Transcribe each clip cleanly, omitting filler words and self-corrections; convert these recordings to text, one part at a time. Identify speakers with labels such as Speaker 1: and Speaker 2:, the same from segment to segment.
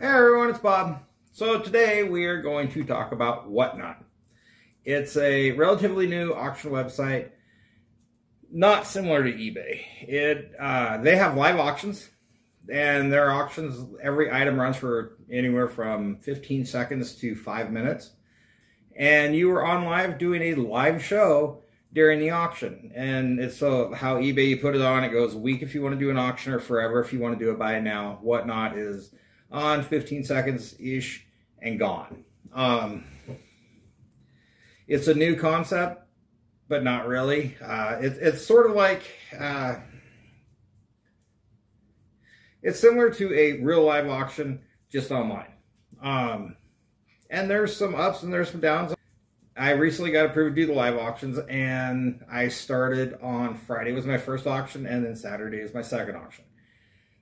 Speaker 1: Hey everyone, it's Bob. So today we are going to talk about Whatnot. It's a relatively new auction website, not similar to eBay. They have live auctions, and their auctions, every item runs for anywhere from 15 seconds to 5 minutes. And you are on live doing a live show during the auction. And it's so how eBay, you put it on, it goes a week if you want to do an auction or forever if you want to do it by now. Whatnot is on 15 seconds-ish and gone. It's a new concept, but not really. It's sort of like, it's similar to a real live auction, just online. And there's some ups and there's some downs. I recently got approved to do the live auctions, and I started on Friday was my first auction, and then Saturday is my second auction.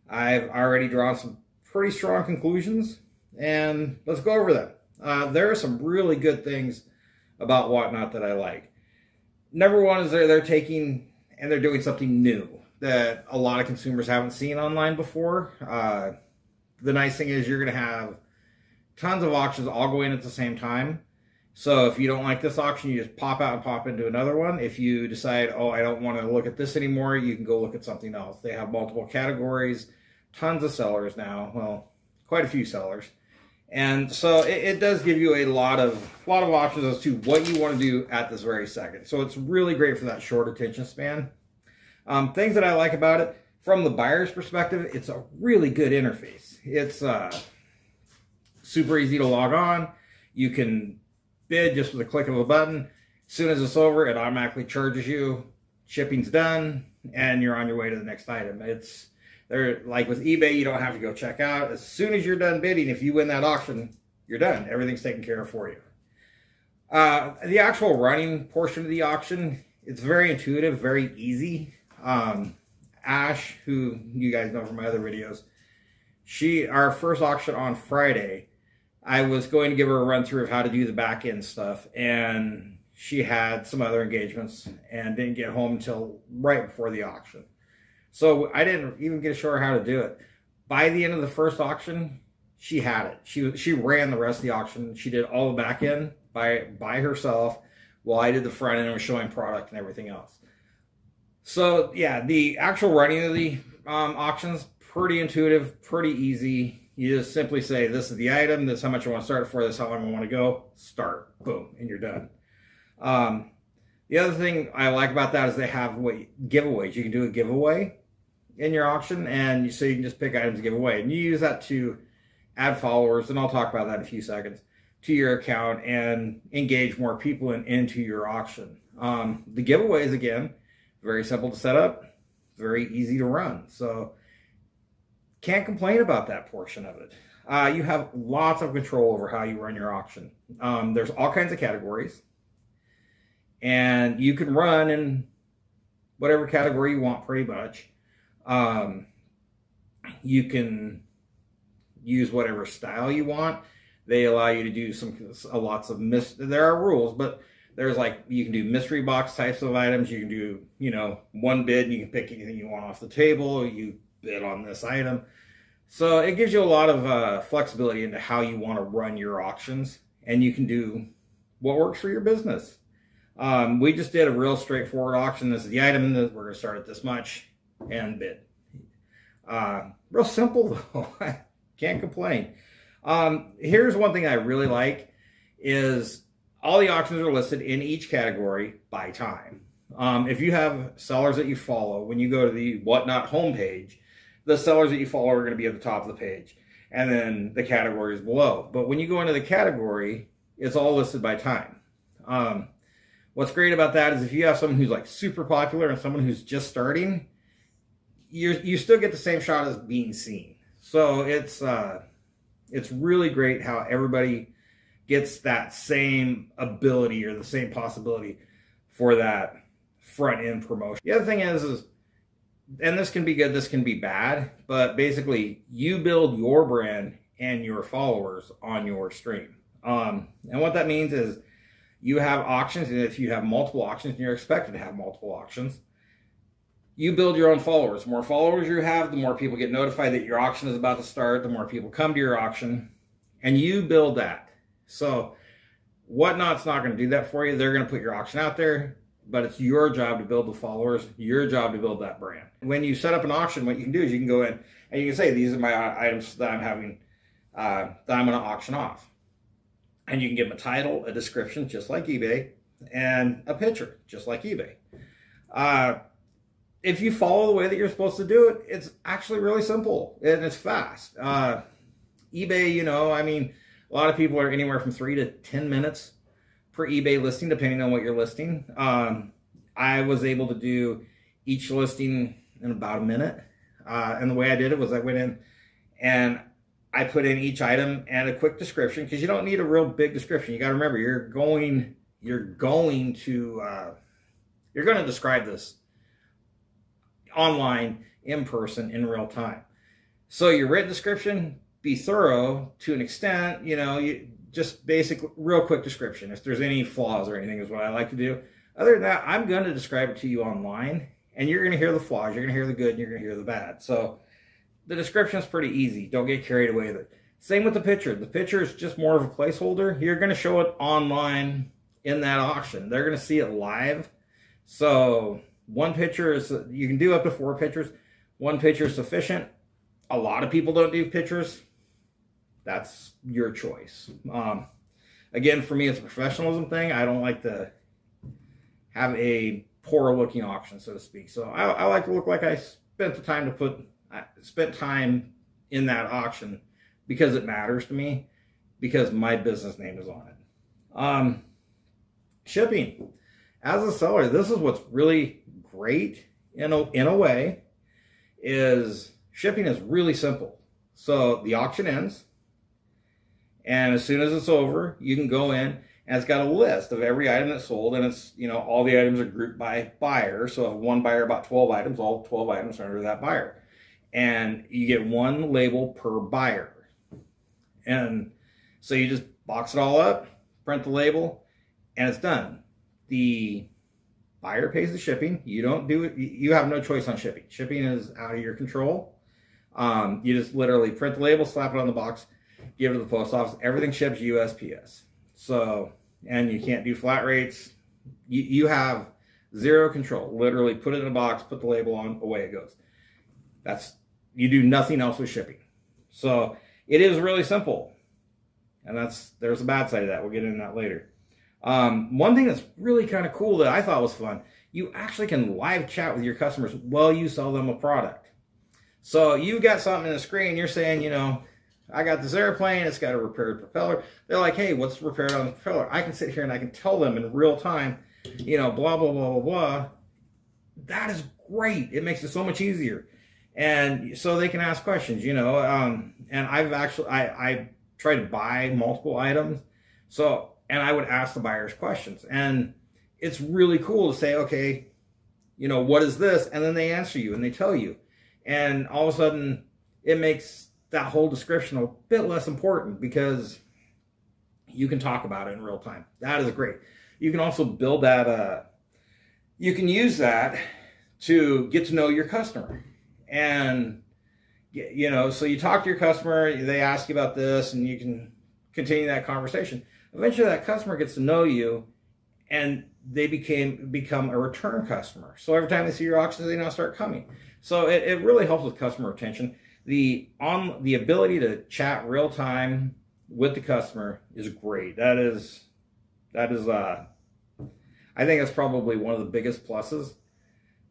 Speaker 1: I've already drawn some pretty strong conclusions, and let's go over them. There are some really good things about Whatnot that I like. Number one is they're taking and they're doing something new that a lot of consumers haven't seen online before. The nice thing is you're going to have tons of auctions all going at the same time. So if you don't like this auction, you just pop out and pop into another one. If you decide, oh, I don't want to look at this anymore, you can go look at something else. They have multiple categories, tons of sellers now. Well, quite a few sellers. And so it does give you a lot of options as to what you want to do at this very second. So it's really great for that short attention span. Things that I like about it, from the buyer's perspective, it's a really good interface. It's super easy to log on. You can bid just with a click of a button. As soon as it's over, it automatically charges you. Shipping's done, and you're on your way to the next item. They're like with eBay, you don't have to go check out. As soon as you're done bidding, if you win that auction, you're done. Everything's taken care of for you. The actual running portion of the auction, it's very intuitive, very easy. Ash, who you guys know from my other videos, our first auction on Friday, I was going to give her a run through of how to do the back end stuff, and she had some other engagements and didn't get home until right before the auction. So I didn't even get to show her how to do it. By the end of the first auction, she had it. She ran the rest of the auction. She did all the back end by herself, while I did the front end and was showing product and everything else. So yeah, the actual running of the auctions, pretty intuitive, pretty easy. You just simply say, this is the item, this is how much I want to start it for, this is how long I want to go, start, boom, and you're done. The other thing I like about that is they have giveaways. You can do a giveaway in your auction, and so you can just pick items to give away. And you use that to add followers, and I'll talk about that in a few seconds, to your account and engage more people into your auction. The giveaways, again, very simple to set up, very easy to run. So can't complain about that portion of it. You have lots of control over how you run your auction. There's all kinds of categories, and you can run in whatever category you want pretty much. You can use whatever style you want. They allow you to do lots of there are rules, but there's like, you can do mystery box types of items. You can do, one bid and you can pick anything you want off the table. You bid on this item. So it gives you a lot of flexibility into how you want to run your auctions, and you can do what works for your business. We just did a real straightforward auction. This is the item, and we're going to start at this much and bid. Real simple though. I can't complain. Here's one thing I really like is all the auctions are listed in each category by time. If you have sellers that you follow, when you go to the Whatnot homepage, the sellers that you follow are going to be at the top of the page, and then the categories below. But when you go into the category, it's all listed by time. What's great about that is if you have someone who's like super popular and someone who's just starting, you still get the same shot as being seen. So it's really great how everybody gets that same ability or the same possibility for that front end promotion. The other thing is and this can be good, this can be bad, but basically you build your brand and your followers on your stream. And what that means is you have auctions, and if you have multiple auctions and you're expected to have multiple auctions, you build your own followers. The more followers you have, the more people get notified that your auction is about to start, the more people come to your auction, and you build that. So Whatnot's not going to do that for you. They're going to put your auction out there, but it's your job to build the followers, your job to build that brand. When you set up an auction, what you can do is you can go in and you can say, these are my items that I'm having, that I'm going to auction off. And you can give them a title, a description, just like eBay, and a picture, just like eBay. If you follow the way that you're supposed to do it, it's actually really simple and it's fast. eBay, you know, I mean, a lot of people are anywhere from 3 to 10 minutes per eBay listing, depending on what you're listing. I was able to do each listing in about a minute. And the way I did it was I went in and I put in each item and a quick description, because you don't need a real big description. You got to remember, you're going to describe this online, in person, in real time. So your written description, be thorough to an extent, you know, you just basic, real quick description. If there's any flaws or anything is what I like to do. Other than that, I'm going to describe it to you online, and you're going to hear the flaws, you're going to hear the good, and you're going to hear the bad. So the description is pretty easy. Don't get carried away with it. Same with the picture. The picture is just more of a placeholder. You're going to show it online in that auction. They're going to see it live. So one picture is, you can do up to 4 pictures. One picture is sufficient. A lot of people don't do pictures. That's your choice. Again, for me, it's a professionalism thing. I don't like to have a poor looking auction, so to speak. So I like to look like I spent the time spent time in that auction, because it matters to me, because my business name is on it. Shipping. As a seller, this is what's really great in a way, is shipping is really simple. So the auction ends, and as soon as it's over, you can go in, and it's got a list of every item that's sold, and it's, you know, all the items are grouped by buyer. So if one buyer bought 12 items, all 12 items are under that buyer. And you get one label per buyer. And so you just box it all up, print the label, and it's done. The buyer pays the shipping. You don't do it. You have no choice on shipping. Shipping is out of your control. You just literally print the label, slap it on the box, give it to the post office. Everything ships USPS. So, and you can't do flat rates. You have zero control. Literally put it in a box, put the label on, away it goes. You do nothing else with shipping. So it is really simple. And there's a bad side of that. We'll get into that later. One thing that's really kind of cool that I thought was fun, you actually can live chat with your customers while you sell them a product. So you've got something in the screen, you're saying, you know, I got this airplane, it's got a repaired propeller. They're like, hey, what's repaired on the propeller? I can sit here and I can tell them in real time, you know, blah, blah, blah, blah, blah. That is great. It makes it so much easier. And so they can ask questions, you know, and I try to buy multiple items. So, and I would ask the buyers questions, and it's really cool to say, okay, you know, what is this? And then they answer you and they tell you, and all of a sudden it makes that whole description a bit less important, because you can talk about it in real time. That is great. You can also build that, you can use that to get to know your customer. And, you know, so you talk to your customer, they ask you about this, and you can continue that conversation. Eventually that customer gets to know you, and they become a return customer. So every time they see your auctions, they now start coming. So it really helps with customer retention. The ability to chat real time with the customer is great. That is I think that's probably one of the biggest pluses,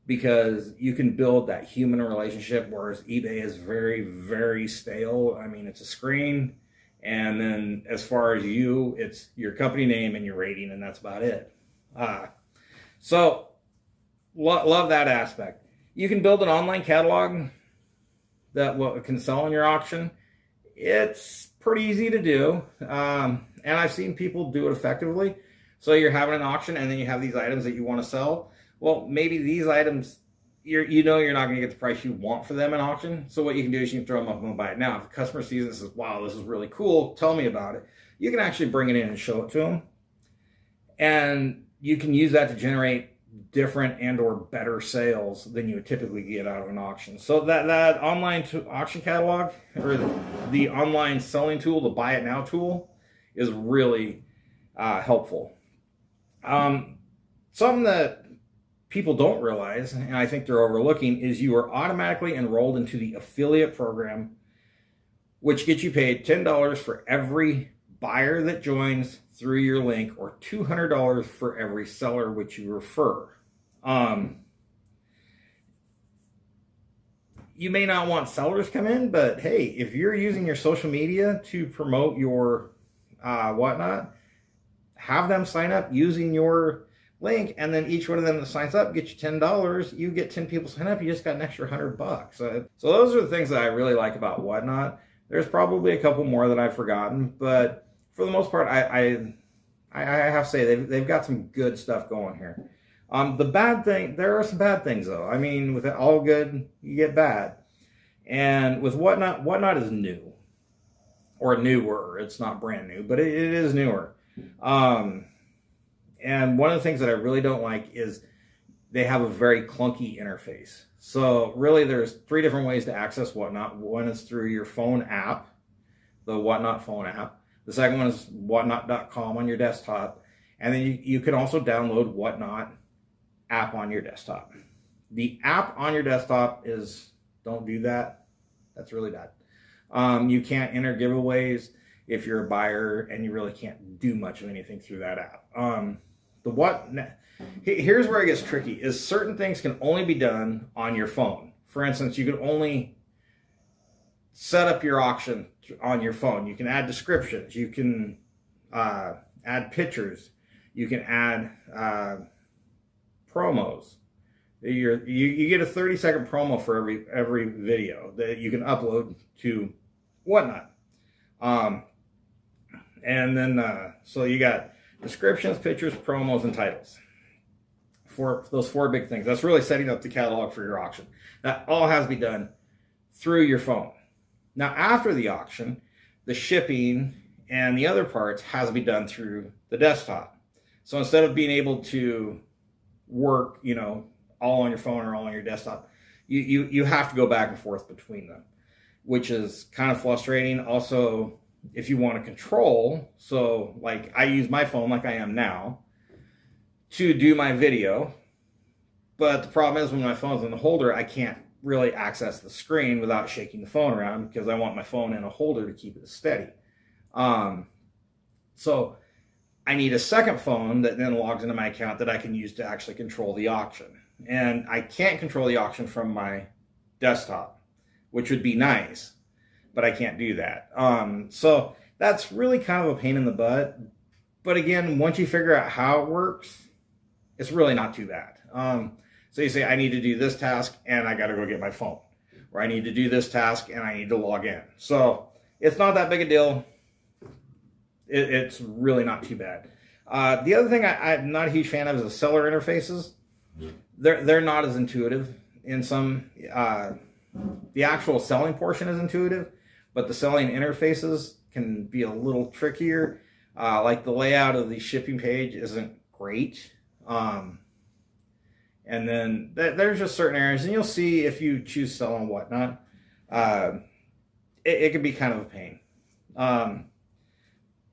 Speaker 1: because you can build that human relationship, whereas eBay is very, very stale. I mean, it's a screen, and then as far as you, it's your company name and your rating, and that's about it. So love that aspect. You can build an online catalog that can sell in your auction. It's pretty easy to do, and I've seen people do it effectively. So you're having an auction, and then you have these items that you want to sell. Well, maybe these items, you know you're not going to get the price you want for them in auction. So what you can do is you can throw them up and buy it. Now, if a customer sees it and says, wow, this is really cool, tell me about it, you can actually bring it in and show it to them. And you can use that to generate different and or better sales than you would typically get out of an auction. So that online auction catalog, or the online selling tool, the buy it now tool, is really helpful. Something that people don't realize, and I think they're overlooking, is you are automatically enrolled into the affiliate program, which gets you paid $10 for every buyer that joins through your link, or $200 for every seller which you refer. You may not want sellers come in, but hey, if you're using your social media to promote your whatnot, have them sign up using your link, and then each one of them that signs up gets you $10. You get 10 people sign up, you just got an extra $100. So those are the things that I really like about Whatnot. There's probably a couple more that I've forgotten, but for the most part, I have to say they've got some good stuff going here. The bad thing, there are some bad things though. I mean, with all good, you get bad. And with Whatnot is new, or newer. It's not brand new, but it is newer. And one of the things that I really don't like is they have a very clunky interface. So really there's 3 different ways to access Whatnot. One is through your phone app, the Whatnot phone app. The second one is whatnot.com on your desktop. And then you can also download Whatnot app on your desktop. The app on your desktop is, don't do that. That's really bad. You can't enter giveaways if you're a buyer, and you really can't do much of anything through that app. Here's where it gets tricky, is certain things can only be done on your phone. For instance, you can only set up your auction on your phone. You can add descriptions. You can add pictures. You can add promos. You get a 30-second promo for every video that you can upload to Whatnot. And then, so you got descriptions, pictures, promos, and titles. For those 4 big things. That's really setting up the catalog for your auction. That all has to be done through your phone. Now, after the auction, the shipping and the other parts has to be done through the desktop. So instead of being able to work, all on your phone or all on your desktop, you have to go back and forth between them, which is kind of frustrating. Also, if you want to control, so like I use my phone like I am now to do my video, but the problem is when my phone's in the holder, I can't really access the screen without shaking the phone around, because I want my phone in a holder to keep it steady. So I need a second phone that then logs into my account that I can use to actually control the auction. And I can't control the auction from my desktop, which would be nice, but I can't do that. So that's really kind of a pain in the butt. But again, once you figure out how it works, it's really not too bad. So you say, I need to do this task and I got to go get my phone. Or I need to do this task and I need to log in. So it's not that big a deal. It's really not too bad. The other thing I'm not a huge fan of is the seller interfaces. They're not as intuitive. In some, the actual selling portion is intuitive, but the selling interfaces can be a little trickier. Like the layout of the shipping page isn't great. And then there's just certain areas, and you'll see if you choose sell and Whatnot, it can be kind of a pain.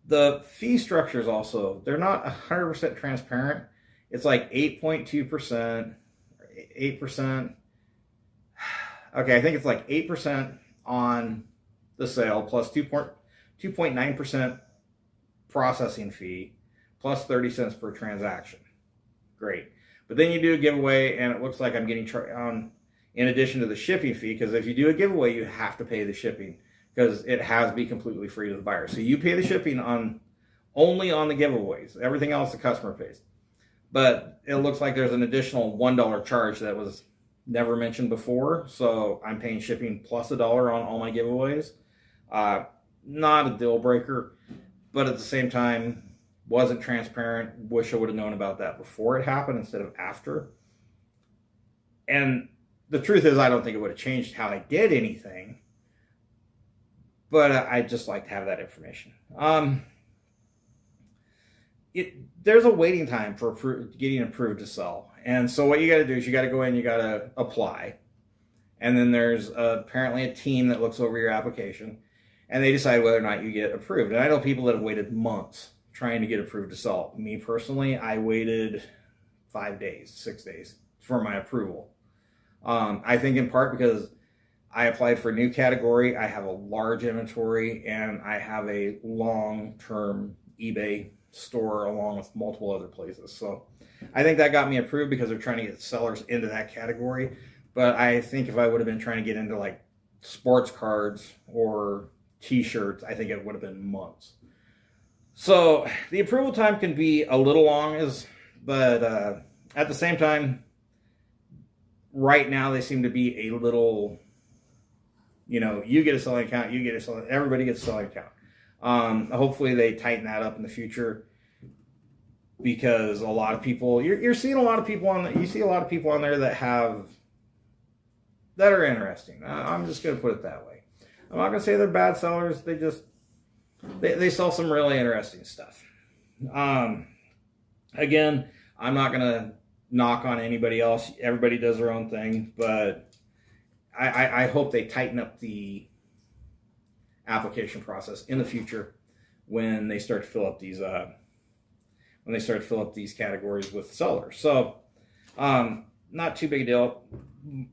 Speaker 1: The fee structures also, they're not 100% transparent. It's like 8.2%, 8%. Okay, I think it's like 8% on the sale plus 2.9% processing fee plus 30 cents per transaction. Great. But then you do a giveaway and it looks like I'm getting in addition to the shipping fee, because if you do a giveaway, you have to pay the shipping because it has to be completely free to the buyer. So you pay the shipping only on the giveaways. Everything else the customer pays. But it looks like there's an additional $1 charge that was never mentioned before. So I'm paying shipping plus $1 on all my giveaways. Not a deal breaker, but at the same time, wasn't transparent. Wish I would have known about that before it happened instead of after. And the truth is, I don't think it would have changed how I did anything, but I just like to have that information. there's a waiting time for getting approved to sell. And so what you got to do is you got to go in, you got to apply. And then there's apparently a team that looks over your application, and they decide whether or not you get approved. And I know people that have waited months trying to get approved to sell. Me personally, I waited 5 days, 6 days for my approval. I think in part because I applied for a new category, I have a large inventory, and I have a long-term eBay store along with multiple other places. So I think that got me approved because they're trying to get sellers into that category. But I think if I would have been trying to get into like sports cards or t-shirts, I think it would have been months. So the approval time can be a little long, but at the same time, right now they seem to be a little, you get a selling account, everybody gets a selling account. Hopefully they tighten that up in the future, because a lot of people, you're seeing a lot of people you see a lot of people on there that are interesting. I'm just going to put it that way. I'm not going to say they're bad sellers. They sell some really interesting stuff. Again, I'm not going to knock on anybody else. Everybody does their own thing, but I hope they tighten up the application process in the future when they start to fill up these categories with sellers. So, not too big a deal.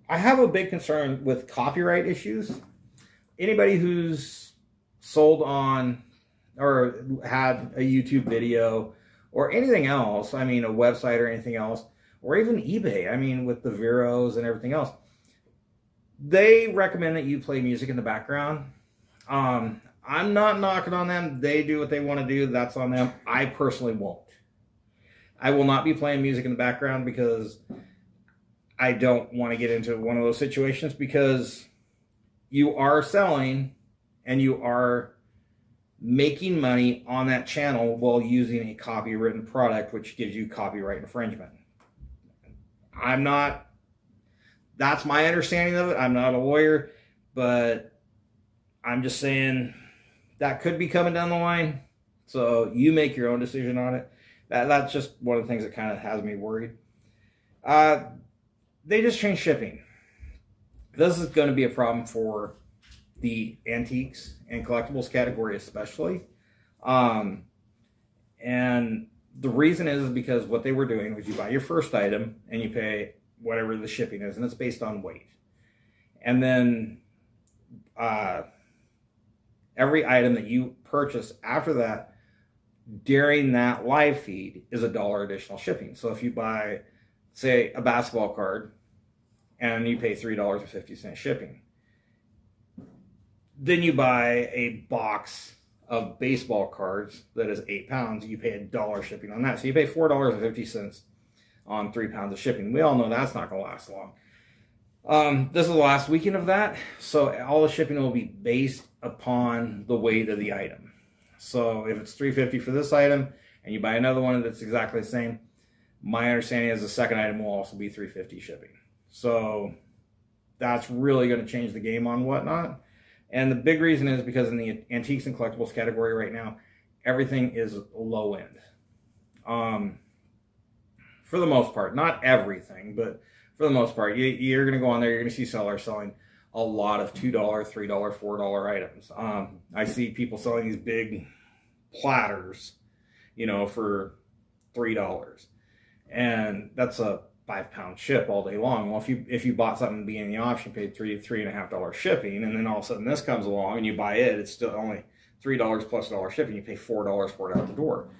Speaker 1: I have a big concern with copyright issues. Anybody who's sold on or had a YouTube video or anything else, I mean, a website or anything else, or even eBay, I mean, with the Veros and everything else, they recommend that you play music in the background. I'm not knocking on them. They do what they want to do. That's on them. I personally won't. I will not be playing music in the background because I don't want to get into one of those situations, because you are selling and you are making money on that channel while using a copywritten product, which gives you copyright infringement. That's my understanding of it. I'm not a lawyer, but I'm just saying that could be coming down the line. So you make your own decision on it. That's just one of the things that kind of has me worried. They just changed shipping. This is going to be a problem for the antiques and collectibles category especially. And the reason is because what they were doing was you buy your first item and you pay whatever the shipping is, and it's based on weight. And then every item that you purchase after that, during that live feed, is $1 additional shipping. So if you buy, say, a basketball card and you pay $3.50 shipping, then you buy a box of baseball cards that is 8 pounds, you pay $1 shipping on that. So you pay $4.50 on 3 pounds of shipping. We all know that's not going to last long. This is the last weekend of that, so all the shipping will be based upon the weight of the item. So if it's $3.50 for this item and you buy another one that's exactly the same, my understanding is the second item will also be $3.50 shipping. So that's really going to change the game on whatnot. And the big reason is because in the antiques and collectibles category right now, everything is low end. For the most part, not everything, but for the most part, you're going to go on there, you're going to see sellers selling a lot of $2, $3, $4 items. I see people selling these big platters, for $3. And that's a 5-pound ship all day long. Well, if you bought something being the option, paid $3.50 shipping, and then all of a sudden this comes along and you buy it, it's still only $3 plus $1 shipping. You pay $4 for it out the door.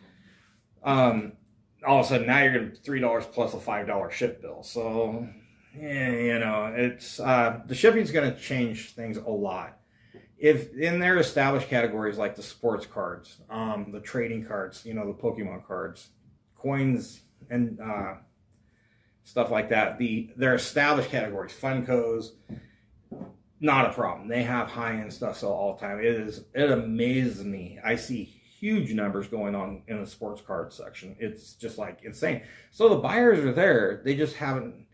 Speaker 1: All of a sudden now you're getting $3 plus a $5 ship bill. So, it's the shipping's going to change things a lot. If in their established categories like the sports cards, the trading cards, the Pokemon cards, coins, and stuff like that, their established categories, Funkos, not a problem. They have high-end stuff sell all the time. It amazes me. I see huge numbers going on in the sports card section. It's just like insane. So the buyers are there. They just haven't,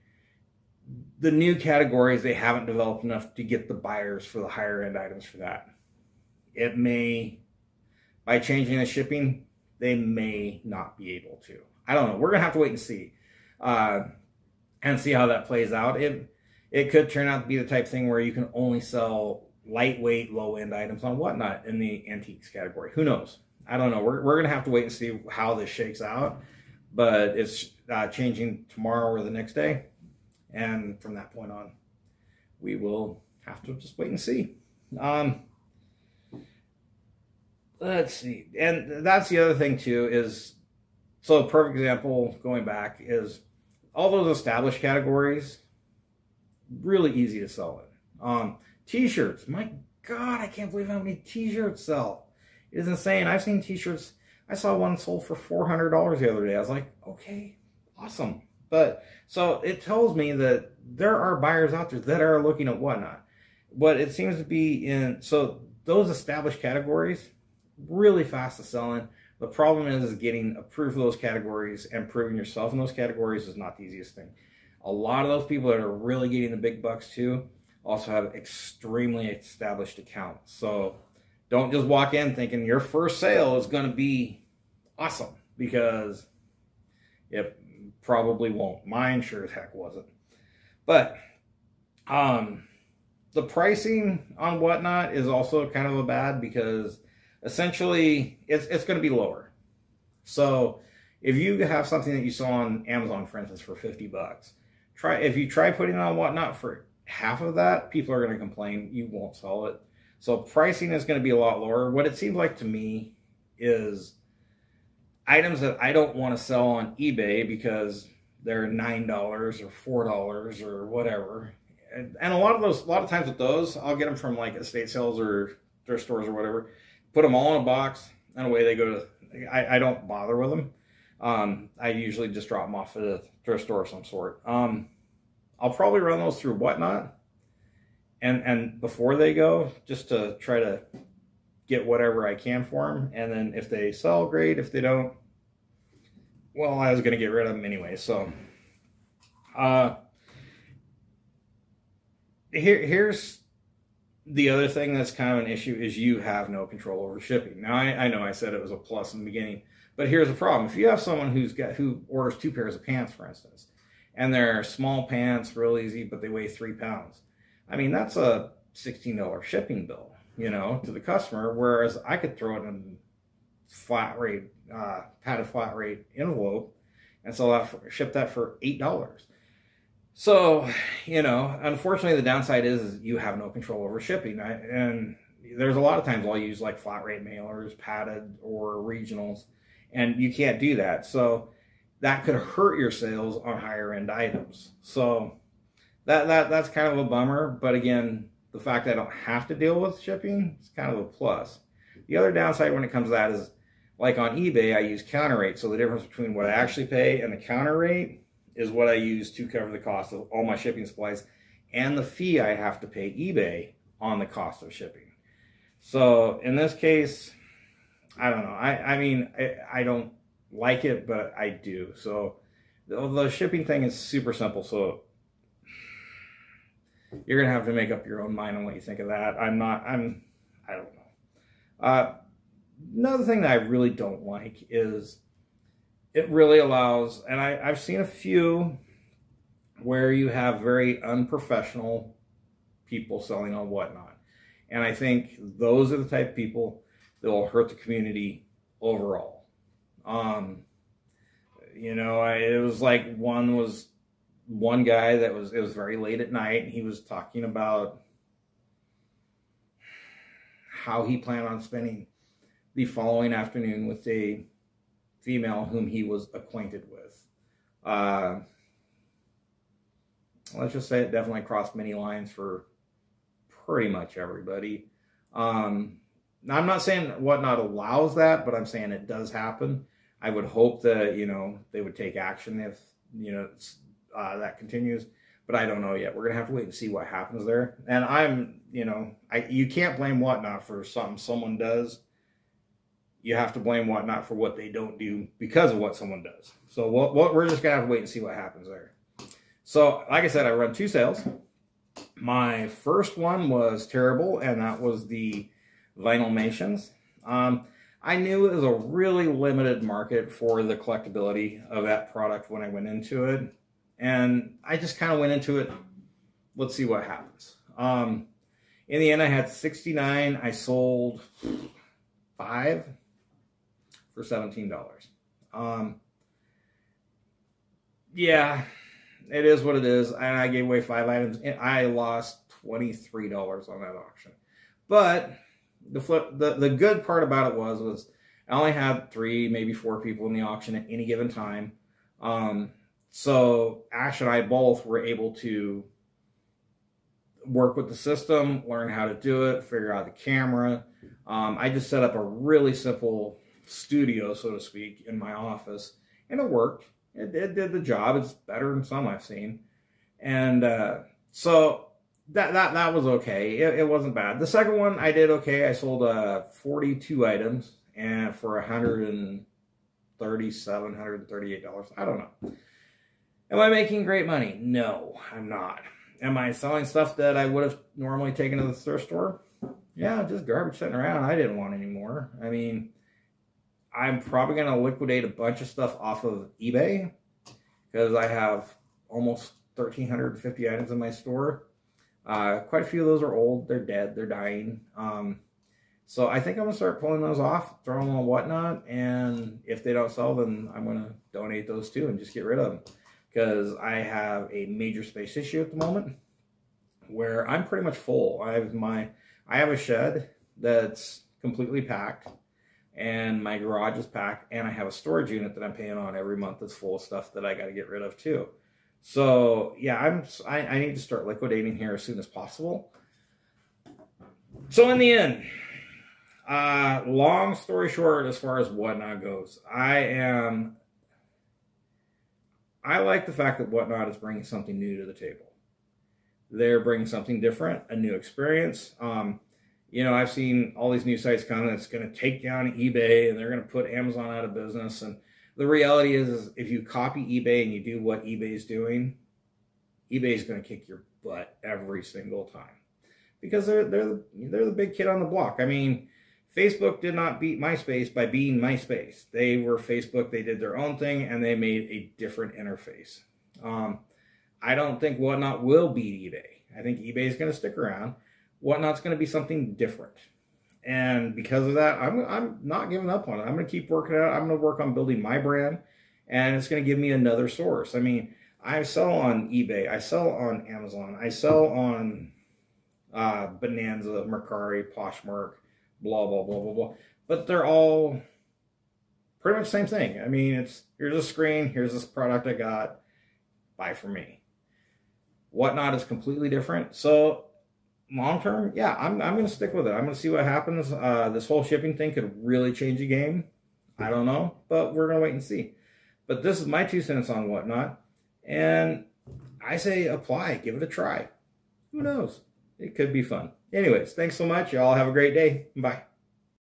Speaker 1: the new categories, they haven't developed enough to get the buyers for the higher end items for that. It may, by changing the shipping, they may not be able to. I don't know. We're going to have to wait and see. And see how that plays out. It could turn out to be the type of thing where you can only sell lightweight, low-end items on Whatnot in the antiques category. Who knows? I don't know. We're going to have to wait and see how this shakes out. But it's changing tomorrow or the next day. And from that point on, we will have to just wait and see. Let's see. And that's the other thing, too, is, so a perfect example going back is all those established categories, really easy to sell in. T-shirts, my God, I can't believe how many T-shirts sell. It is insane. I've seen T-shirts. I saw one sold for $400 the other day. I was like, okay, awesome. But so it tells me that there are buyers out there that are looking at Whatnot. But it seems to be in, so those established categories, really fast to sell in. The problem is getting approved for those categories and proving yourself in those categories is not the easiest thing. A lot of those people that are really getting the big bucks too also have extremely established accounts. So don't just walk in thinking your first sale is going to be awesome, because it probably won't. Mine sure as heck wasn't. But the pricing on Whatnot is also kind of a bad, because essentially it's going to be lower. So if you have something that you saw on Amazon, for instance, for 50 bucks, if you try putting it on Whatnot for half of that, people are going to complain. You won't sell it. So pricing is going to be a lot lower. What it seems like to me is items that I don't want to sell on eBay because they're $9 or $4 or whatever. And a lot of times with those, I'll get them from like estate sales or thrift stores or whatever. Put them all in a box, and away they go to. I don't bother with them. I usually just drop them off at a thrift store of some sort. I'll probably run those through Whatnot, and before they go, just to try to get whatever I can for them. And then if they sell, great. If they don't, well, I was going to get rid of them anyway. So here's the other thing that's kind of an issue, is you have no control over shipping. Now, I know I said it was a plus in the beginning, but here's the problem. If you have someone who orders 2 pairs of pants, for instance, and they're small pants, real easy, but they weigh 3 pounds, I mean, that's a $16 shipping bill, to the customer, whereas I could throw it in flat rate, padded flat rate envelope and ship that for $8. So, unfortunately, the downside is you have no control over shipping. And there's a lot of times I'll use like flat rate mailers, padded, or regionals, and you can't do that. So that could hurt your sales on higher end items. So that's kind of a bummer. But again, the fact that I don't have to deal with shipping is kind of a plus. The other downside when it comes to that is, like on eBay, I use counter rate. So the difference between what I actually pay and the counter rate is what I use to cover the cost of all my shipping supplies and the fee I have to pay eBay on the cost of shipping. So in this case, I don't know. I mean, I don't like it, but I do. So the shipping thing is super simple. So you're going to have to make up your own mind on what you think of that. I don't know. Another thing that I really don't like is it really allows, and I've seen a few where you have very unprofessional people selling on Whatnot. And I think those are the type of people that will hurt the community overall. It was like one guy it was very late at night, and he was talking about how he planned on spending the following afternoon with a female whom he was acquainted with. Let's just say it definitely crossed many lines for pretty much everybody. Now, I'm not saying Whatnot allows that, but I'm saying it does happen. I would hope that, they would take action if, that continues. But I don't know yet. We're going to have to wait and see what happens there. And you can't blame Whatnot for something someone does. You have to blame Whatnot for what they don't do because of what someone does. So we're just going to have to wait and see what happens there. So, like I said, I run 2 sales. My first one was terrible, and that was the Vinylmations. I knew it was a really limited market for the collectability of that product when I went into it. And I just kind of went into it, let's see what happens. In the end, I had 69. I sold 5 for $17. Yeah, it is what it is. And I gave away 5 items, and I lost $23 on that auction. But the good part about it was I only had 3, maybe 4 people in the auction at any given time. So Ash and I both were able to work with the system, learn how to do it, figure out the camera. I just set up a really simple studio, so to speak, in my office, and it worked. It did the job. It's better than some I've seen. And so that was okay. It wasn't bad. The second one, I did okay. I sold 42 items and for $137, $138. I don't know. Am I making great money? No, I'm not. Am I selling stuff that I would have normally taken to the thrift store? Yeah, just garbage sitting around. I didn't want anymore. I mean, I'm probably going to liquidate a bunch of stuff off of eBay because I have almost 1,350 items in my store. Quite a few of those are old. They're dead. They're dying. So I think I'm going to start pulling those off, throw them on Whatnot, and if they don't sell, then I'm going to donate those too and just get rid of them. Because I have a major space issue at the moment where I'm pretty much full. I have a shed that's completely packed, and my garage is packed, and I have a storage unit that I'm paying on every month that's full of stuff that I got to get rid of too. So yeah, I need to start liquidating here as soon as possible. So in the end, long story short, as far as Whatnot goes, I like the fact that Whatnot is bringing something new to the table. They're bringing something different, a new experience. You know, I've seen all these new sites come that's going to take down eBay and they're going to put Amazon out of business. And the reality is if you copy eBay and you do what eBay's doing, eBay's going to kick your butt every single time because they're the big kid on the block. I mean, Facebook did not beat MySpace by being MySpace. They were Facebook. They did their own thing, and they made a different interface. I don't think Whatnot will beat eBay. I think eBay is going to stick around. Whatnot's going to be something different. And because of that, I'm not giving up on it. I'm going to keep working it out. I'm going to work on building my brand, and it's going to give me another source. I mean, I sell on eBay. I sell on Amazon. I sell on Bonanza, Mercari, Poshmark, blah, blah, blah, blah, blah. But they're all pretty much the same thing. I mean, here's a screen, here's this product I got, buy for me. Whatnot is completely different. So long term, yeah, I'm going to stick with it. I'm going to see what happens. This whole shipping thing could really change the game. I don't know, but we're going to wait and see. But this is my 2 cents on Whatnot. And I say apply, give it a try. Who knows? It could be fun. Anyways, thanks so much. Y'all have a great day. Bye.